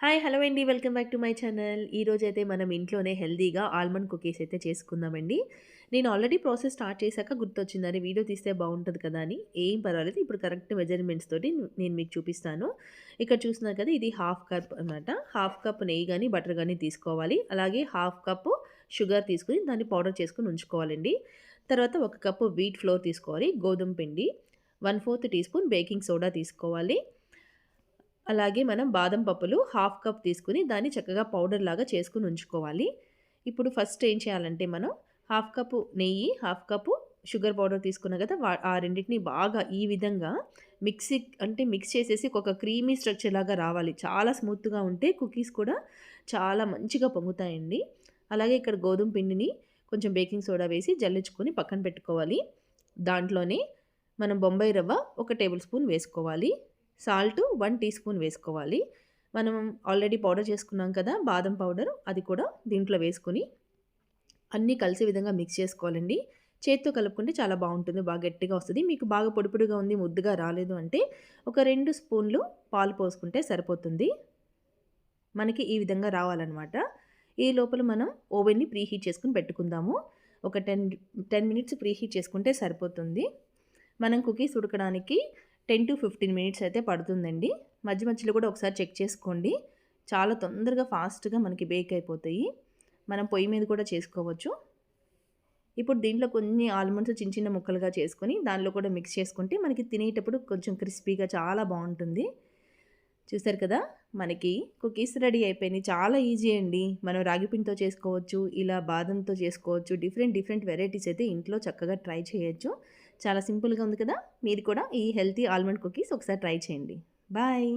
Hi! Hello అండి. Welcome back to my channel. ఈరోజైతే మనం ఇంట్లోనే హెల్తీగా ఆల్మండ్ కుకీస్ అయితే చేసుకుందామండి. నేను ఆల్రెడీ ప్రాసెస్ స్టార్ట్ చేశాక గుర్తొచ్చింది. అరే! వీడియో తీస్తే బావుంటది కదా అని. ఏం పర్వాలేదు. ఇప్పుడు కరెక్ట్ మెజర్‌మెంట్స్ తోటి నేను మీకు చూపిస్తాను. ఇక్కడ చూస్తున్నారు కదా! ఇది హాఫ్ కప్ అనమాట. హాఫ్ కప్ నెయ్యి గాని, బటర్ గాని తీసుకోవాలి. అలాగే హాఫ్ కప్పు షుగర్ తీసుకొని దాన్ని పౌడర్ చేసుకొని ఉంచుకోవాలండి. తర్వాత ఒక కప్పు వీట్ ఫ్లోర్ తీసుకోవాలి. గోధుమ పిండి, 1/4 టీ స్పూన్ బేకింగ్ సోడా తీసుకోవాలి. అలాగే మనం బాదం పప్పులు హాఫ్ కప్ తీసుకొని దాన్ని చక్కగా పౌడర్ లాగా చేసుకొని ఉంచుకోవాలి. ఇప్పుడు ఫస్ట్ ఏం చేయాలంటే మనం హాఫ్ కప్పు నెయ్యి, హాఫ్ కప్పు షుగర్ పౌడర్ తీసుకున్నాం కదా! ఆ రెండిటిని బాగా ఈ విధంగా మిక్స్ చేసేసి ఒక క్రీమీ స్ట్రక్చర్ లాగా రావాలి. చాలా స్మూత్‌గా ఉంటే కుకీస్ కూడా చాలా మంచిగా పొంగుతాయండి. అలాగే ఇక్కడ గోధుమ పిండిని కొంచెం బేకింగ్ సోడా వేసి జల్లించుకొని పక్కన పెట్టుకోవాలి. దాంట్లోనే మనం బొంబాయి రవ్వ ఒక టేబుల్ స్పూన్ వేసుకోవాలి. సాల్ట్ 1 టీ స్పూన్ వేసుకోవాలి. మనం ఆల్రెడీ పౌడర్ చేసుకున్నాం కదా! బాదం పౌడర్ అది కూడా దీంట్లో వేసుకొని అన్నీ కలిసే విధంగా మిక్స్ చేసుకోవాలండి. చేత్తో కలుపుకుంటే చాలా బావుంటుంది. బాగా గట్టిగా వస్తది. మీకు బాగా పొడి పొడిగా ఉంది, ముద్దగా రాలేదు అంటే ఒక 2 స్పూన్లు పాలు పోసుకుంటే సరిపోతుంది. మనకి ఈ విధంగా రావాలనమాట. ఈ లోపల మనం ఓవెన్‌ని ప్రీహీట్ చేసుకొని పెట్టుకుందాము. ఒక 10 మినిట్స్ ప్రీహీట్ చేసుకుంటే సరిపోతుంది. మనం కుకీస్ ఉడకడానికి 10-15 మినిట్స్ అయితే పడుతుందండి. మధ్య మధ్యలో కూడా ఒకసారి చెక్ చేసుకోండి. చాలా తొందరగా ఫాస్ట్‌గా మనకి బేక్ అయిపోతాయి. మనం పొయ్యి మీద కూడా చేసుకోవచ్చు. ఇప్పుడు దీంట్లో కొన్ని ఆల్మండ్స్ చిన్న చిన్న ముక్కలుగా చేసుకొని దానిలో కూడా మిక్స్ చేసుకుంటే మనకి తినేటప్పుడు కొంచెం క్రిస్పీగా చాలా బావుంటుంది. చూసారు కదా! మనకి కుకీస్ రెడీ అయిపోయినాయి. చాలా ఈజీ అండి. మనం రాగి పిండితో చేసుకోవచ్చు. ఇలా బాదంతో చేసుకోవచ్చు. డిఫరెంట్ డిఫరెంట్ వెరైటీస్ అయితే ఇంట్లో చక్కగా ట్రై చేయొచ్చు. చాలా సింపుల్‌గా ఉంది కదా! మీరు కూడా ఈ హెల్తీ ఆల్మండ్ కుకీస్ ఒకసారి ట్రై చేయండి. బాయ్.